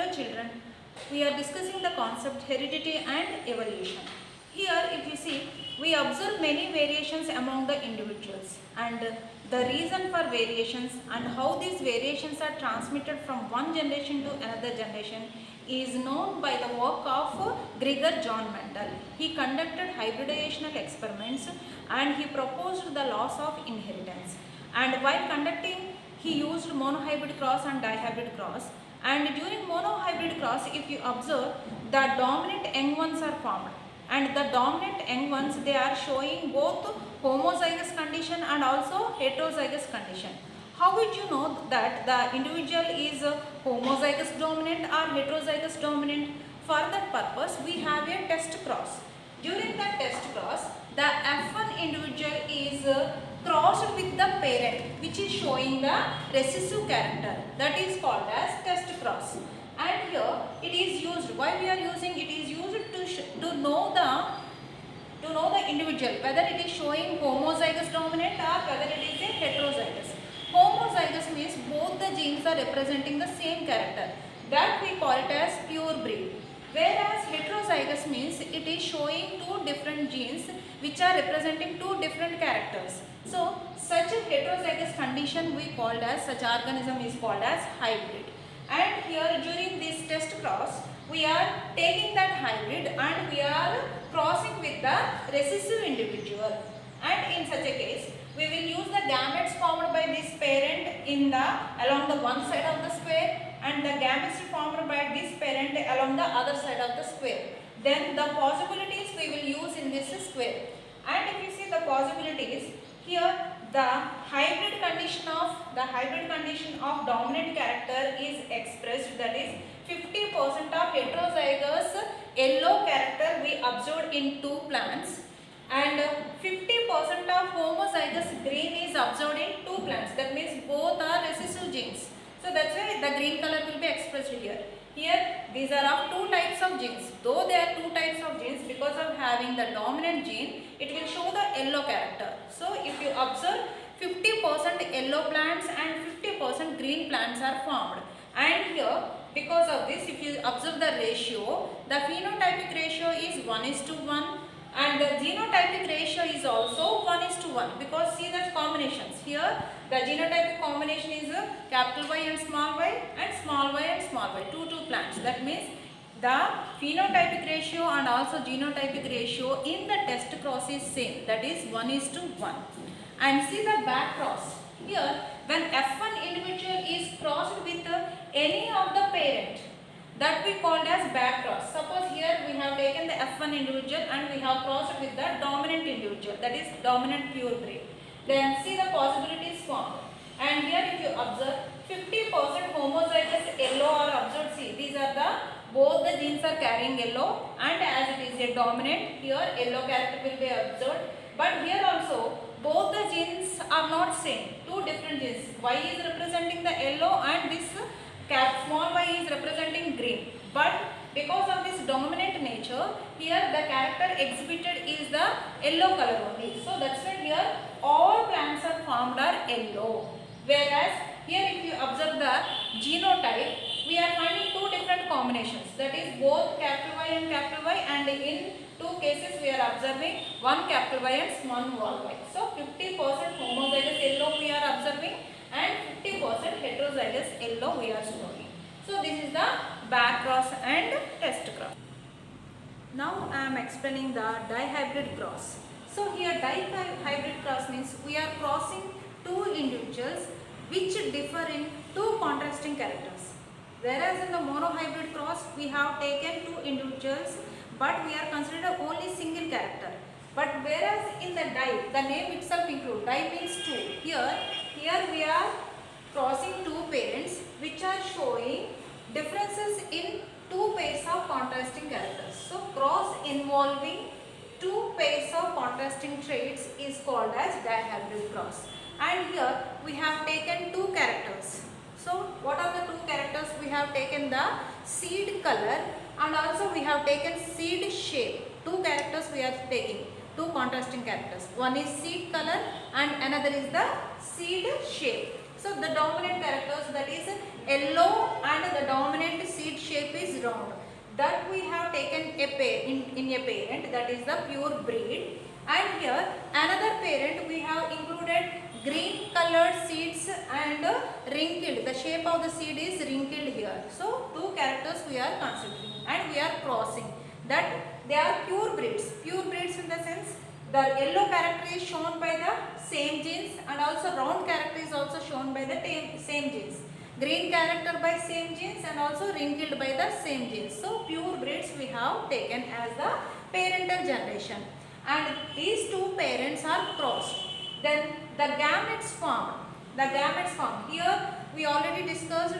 Hello children, we are discussing the concept heredity and evolution. Here if you see, we observe many variations among the individuals and the reason for variations and how these variations are transmitted from one generation to another generation is known by the work of Gregor John Mendel. He conducted hybridational experiments and he proposed the laws of inheritance. And while conducting, he used monohybrid cross and dihybrid cross. And during monohybrid cross, if you observe, the dominant young ones are formed. And the dominant young ones, they are showing both homozygous condition and also heterozygous condition. How would you know that the individual is homozygous dominant or heterozygous dominant? For that purpose, we have a test cross. During the test cross, the F1 individual is crossed with the parent, which is showing the recessive character, that is called as test cross. And here it is used, why we are using it is used to know the individual whether it is showing homozygous dominant or whether it is a heterozygous. Homozygous means both the genes are representing the same character, that we call it as pure breed. Whereas heterozygous means it is showing two different genes which are representing two different characters. So such a heterozygous condition we called as, such organism is called as hybrid. And here during this test cross, we are taking that hybrid and we are crossing with the recessive individual. And in such a case, we will use the gametes formed by this parent along the one side of the square and the gametes formed by this parent along the other side of the square. Then the possibilities we will use in this square. And if you see the possibilities, here the hybrid condition of dominant character is expressed, that is 50% of heterozygous yellow character we observed in two plants and 50% of homozygous green is observed in two plants. That means both are recessive genes. So that's why the green color will be expressed here. Here these are of two types of genes. Though they are two types of genes, because of having the dominant gene, it will show the yellow character. So if you observe, 50% yellow plants and 50% green plants are formed. And here, because of this, if you observe the ratio, the phenotypic ratio is 1:1 and the genotypic ratio is also 1:1, because see the combinations. Here the genotypic combination is capital Y and small y and small y and small y, two plants. That means the phenotypic ratio and also genotypic ratio in the test cross is same, that is 1:1. And see the back cross. Here when F1 individual is crossed with any of the parent, that we called as back cross. Suppose here we have taken the F1 individual and we have crossed with the dominant individual, that is dominant pure breed. Then see the possibilities formed. And here if you observe, 50% homozygous yellow are observed. See, these are both the genes are carrying yellow, and as it is a dominant, here yellow character will be observed. But here also both the genes are not same, two different genes. Y is representing the yellow and this small y is representing green. But because of this dominant nature, here the character exhibited is the yellow color only. So that's why here all plants are formed are yellow. Whereas here if you observe the genotype, we are finding two different combinations, that is both capital Y and in two cases we are observing one capital Y and one small y. So 50% homozygous yellow we are observing and 50% heterozygous yellow we are showing. So this is the back cross and test cross. Now I am explaining the dihybrid cross. So here dihybrid cross means we are crossing two individuals which differ in two contrasting characters. Whereas in the monohybrid cross we have taken two individuals but we are considered only single character. But whereas in the the name itself includes, means two. Here we are crossing two parents which are showing differences in two pairs of contrasting characters. So cross involving two pairs of contrasting traits is called as dihybrid cross. And here we have taken two characters. So what are the two characters? We have taken the seed color and also we have taken seed shape. Two characters we are taking, two contrasting characters. One is seed color and another is the seed shape. So the dominant characters, that is yellow and the dominant seed shape is round. That we have taken a pair in a parent, that is the pure breed. And here another parent we have included green colored seeds and wrinkled. The shape of the seed is wrinkled here. So two characters we are considering and we are crossing. That they are pure breeds. Pure breeds in the sense the yellow character is shown by the same genes and also round character is also shown by the same genes. Green character by same genes and also wrinkled by the same genes. So pure breeds we have taken as the parental generation. And these two parents are crossed. Then the gametes formed. The gametes formed. Here we already discussed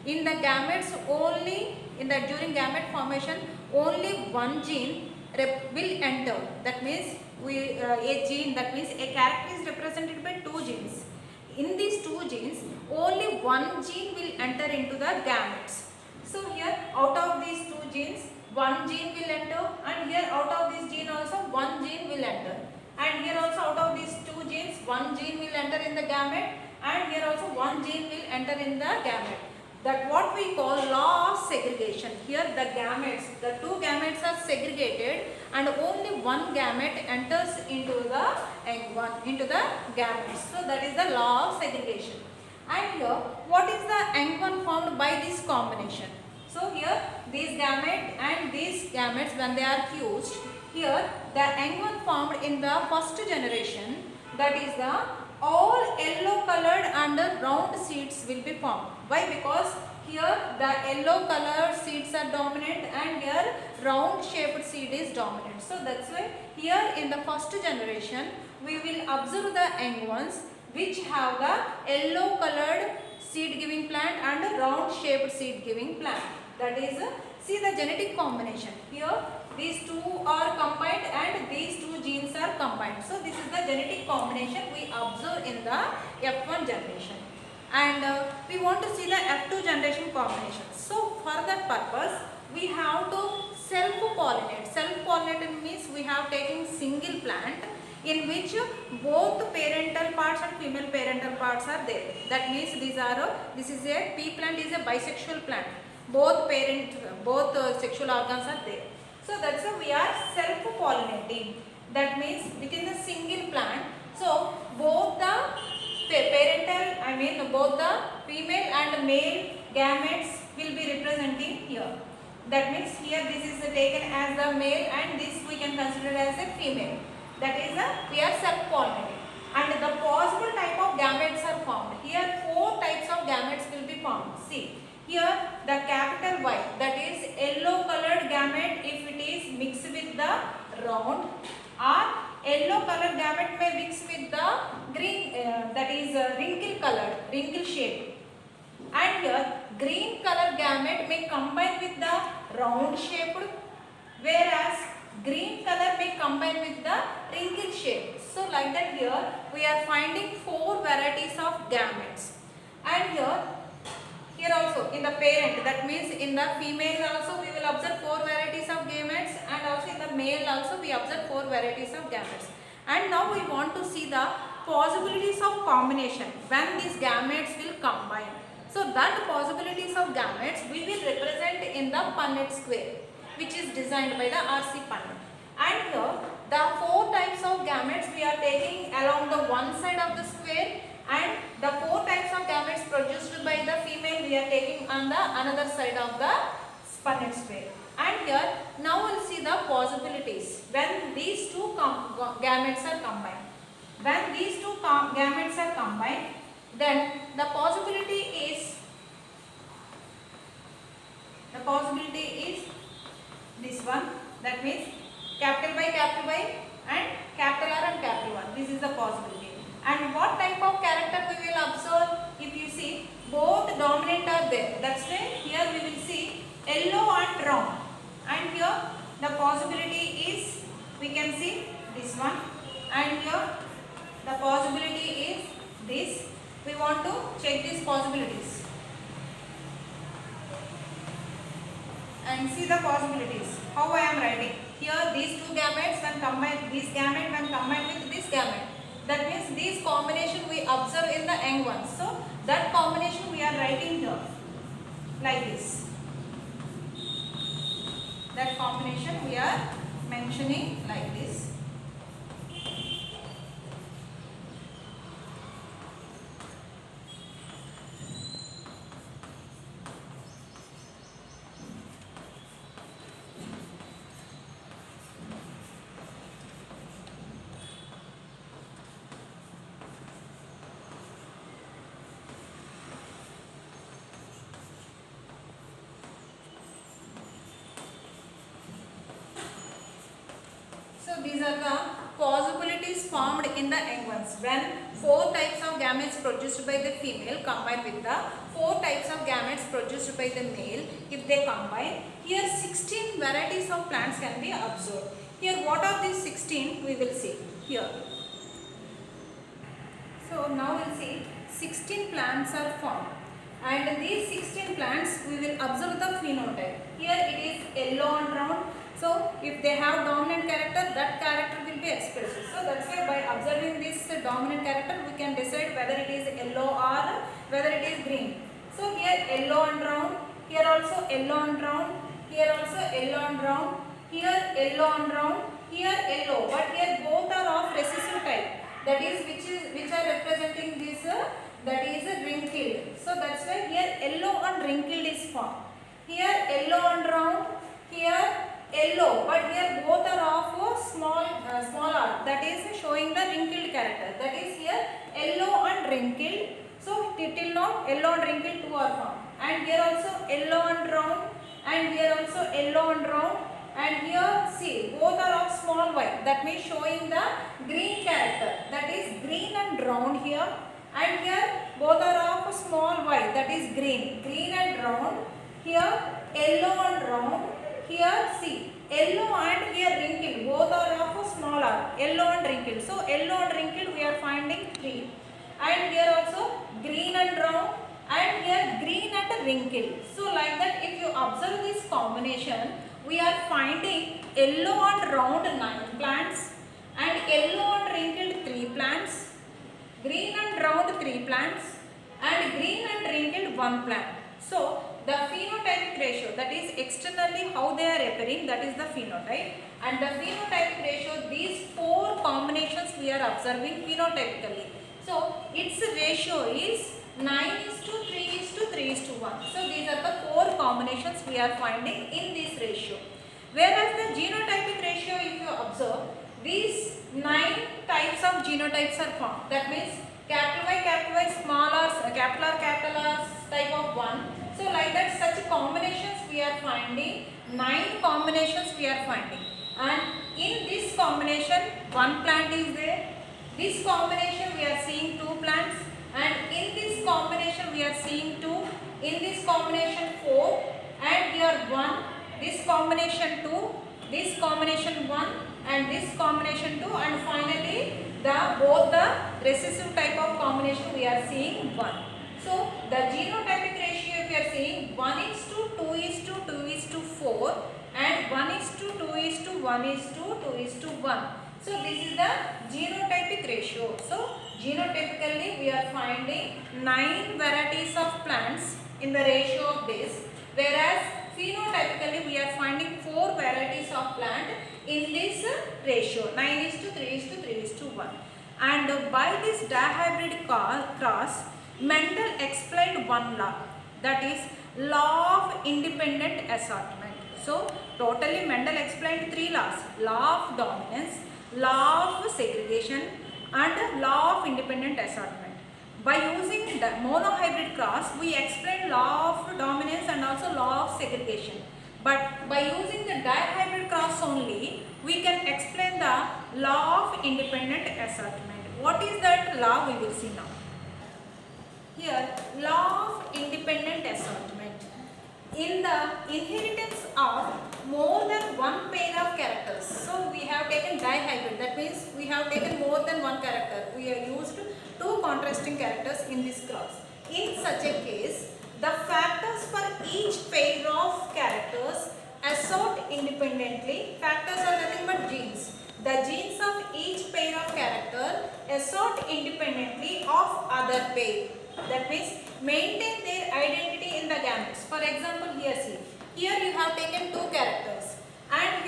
in the gametes only during gamete formation only one gene will enter. That means a gene, that means a character is represented by two genes. In these two genes only one gene will enter into the gametes. So here out of these two genes one gene will enter, and here out of this gene also one gene will enter, and here also out of these two genes one gene will enter in the gamete, and here also one gene will enter in the gamete. That what we call law of segregation. Here the gametes, the two gametes are segregated and only one gamete enters into the egg one, into the gametes. So that is the law of segregation. And here what is the egg one formed by this combination? So here these gamete and these gametes when they are fused, here the egg one formed in the first generation, that is the all yellow colored and round seeds will be formed. Why? Because here the yellow colored seeds are dominant and here round shaped seed is dominant. So that's why here in the first generation we will observe the young ones which have the yellow colored seed giving plant and round shaped seed giving plant. That is, see the genetic combination. Here these two are combined and these two genes are combined. So this is the genetic combination we observe in the F1 generation. And we want to see the F2 generation combination. So for that purpose we have to self-pollinate. Self-pollinated means we have taken single plant in which both parental parts and female parental parts are there. That means this is a pea plant is a bisexual plant. Both sexual organs are there. So that's why we are self-pollinating. That means within the single plant, so both the both the female and male gametes will be representing here. That means here this is taken as the male and this we can consider as a female. That is we are self-pollinating. And the possible type of gametes are formed. Here 4 types of gametes will be formed. See. Here the capital Y, that is yellow colored gamete if it is mixed with the round, or yellow colored gamete may mix with the green that is wrinkle shape, and here green colored gamete may combine with the round shaped, whereas green color may combine with the wrinkle shape. So like that here we are finding 4 varieties of gametes. And here also in the parent, that means in the female also we will observe 4 varieties of gametes, and also in the male also we observe 4 varieties of gametes. And now we want to see the possibilities of combination when these gametes will combine. So that possibilities of gametes we will represent in the Punnett square, which is designed by the R.C. Punnett. And here the 4 types of gametes we are taking along the one side of the square, and the 4 types of gametes produced by the female we are taking on the another side of the Punnett square. And here now we will see the possibilities when these two gametes are combined. When these two gametes are combined, then the possibility is this one. That means capital Y and capital R and capital 1. This is the possibility. And what type of character we will observe? If you see, both dominant are there. That's why here we will see yellow and round. And here the possibility is, we can see this one. And here the possibility is this. We want to check these possibilities. And see the possibilities. How I am writing. Here these two gametes when combined, this gamete when combined with this gamete. That means these combination we observe in the young ones. So that combination we are writing here like this. That combination we are mentioning like this. So these are the possibilities formed in the young ones when four types of gametes produced by the female combine with the four types of gametes produced by the male. If they combine, here 16 varieties of plants can be observed. Here what are these 16 we will see here. So now we will see 16 plants are formed, and these 16 plants we will observe the phenotype. Here it is yellow and round. So if they have dominant character, that character will be expressed. So that's why by observing this dominant character we can decide whether it is yellow or whether it is green. So here yellow and round, here also yellow and round, here also yellow and round, here yellow and round, here yellow, but here both are of recessive type. That is which are representing this that is wrinkled. So that's why here yellow and wrinkled is formed. Here yellow and round, here yellow, but here both are of smaller. That is showing the wrinkled character. That is here yellow and wrinkled. So till now yellow and wrinkled two are formed, and here also yellow and round, and here also yellow and round. And here see both are of small y, that means showing the green character, that is green and round here, and here both are of small y, that is green and round, here yellow and round, here see yellow and here wrinkled, both are of smaller, yellow and wrinkled. So yellow and wrinkled we are finding 3, and here also green and round, and here green and wrinkled. So like that if you observe this combination, we are finding yellow and round 9 plants, and yellow and wrinkled 3 plants, green and round 3 plants, and green and wrinkled 1 plant. So the phenotypic ratio, that is externally how they are appearing, that is the phenotype, and the phenotypic ratio, these 4 combinations we are observing phenotypically. So its ratio is 9:3:3:1. So these are the 4 combinations we are finding in this ratio. Whereas the genotypic ratio, if you observe, these 9 types of genotypes are formed. That means capital Y, small r, capital R type of 1. So like that such combinations we are finding, 9 combinations we are finding. And in this combination 1 plant is there. This combination we are seeing 2 plants. And in this combination we are seeing 2, in this combination 4, and here 1, this combination 2, this combination 1, and this combination 2, and finally both the recessive type of combination we are seeing 1. So the genotypic ratio if you are seeing 1:2:2:2:4, and 1:2:1:2:1. So this is the genotypic ratio. So genotypically we are finding 9 varieties of plants in the ratio of this, whereas phenotypically we are finding 4 varieties of plant in this ratio, 9:3:3:1. And by this dihybrid cross, Mendel explained one law, that is law of independent assortment. So totally Mendel explained 3 laws: law of dominance, law of segregation, and law of independent assortment. By using the monohybrid cross, we explain law of dominance and also law of segregation. But by using the dihybrid cross only, we can explain the law of independent assortment. What is that law? We will see now. Here, law of independent assortment. In the inheritance of more than one pair of characters, so we have taken dihybrid, that means we have taken more than one character. We have used 2 contrasting characters in this cross. In such a case, the factors for each pair of characters assort independently. Factors are nothing but genes. The genes of each pair of character assort independently of other pair. That means maintain their identity in the gametes. For example, here see. Here you have taken 2 characters.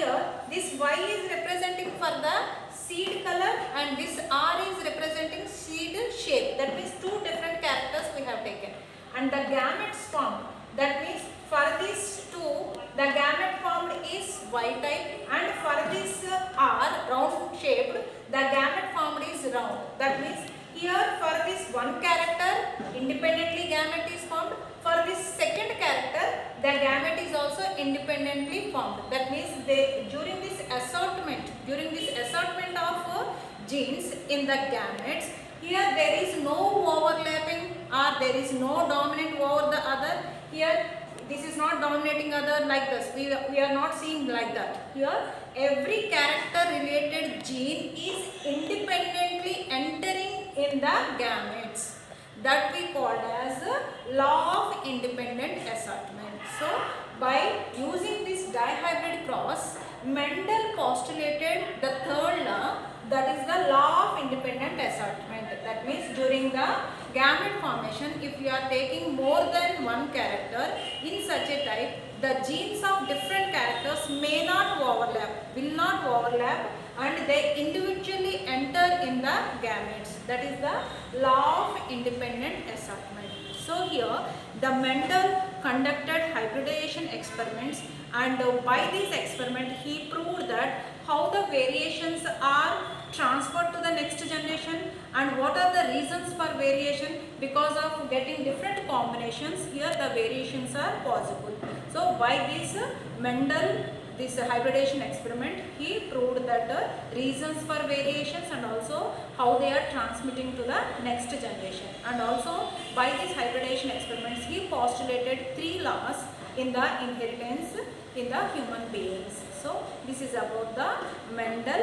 here this Y is representing for the seed color and this R is representing seed shape. That means two different characters we have taken. And the gametes formed, that means for these two the gamete formed is Y type, and for this R round shaped the gamete formed is round. That means here for this one character independently gamete is formed, for this second character the gamete is also independently formed. That means during this assortment of genes in the gametes, here there is no overlapping or there is no dominant over the other. Here this is not dominating other like this. We are not seeing like that. Here every character related gene is independently entering in the gametes. That we called as law of independent assortment. So by using this dihybrid cross, Mendel postulated the third law, that is the law of independent assortment. That means during the gamete formation, if we are taking more than one character in such a type, the genes of different characters may not overlap, will not overlap, and they individually enter in the gametes. That is the law of independent assortment. So here the Mendel conducted hybridization experiments, and by this experiment he proved that how the variations are transferred to the next generation and what are the reasons for variation. Because of getting different combinations, here the variations are possible. So by this Mendel, this hybridization experiment, he proved that the reasons for variations and also how they are transmitting to the next generation. And also by this hybridization experiments he postulated three laws in the inheritance in the human beings. So this is about the Mendel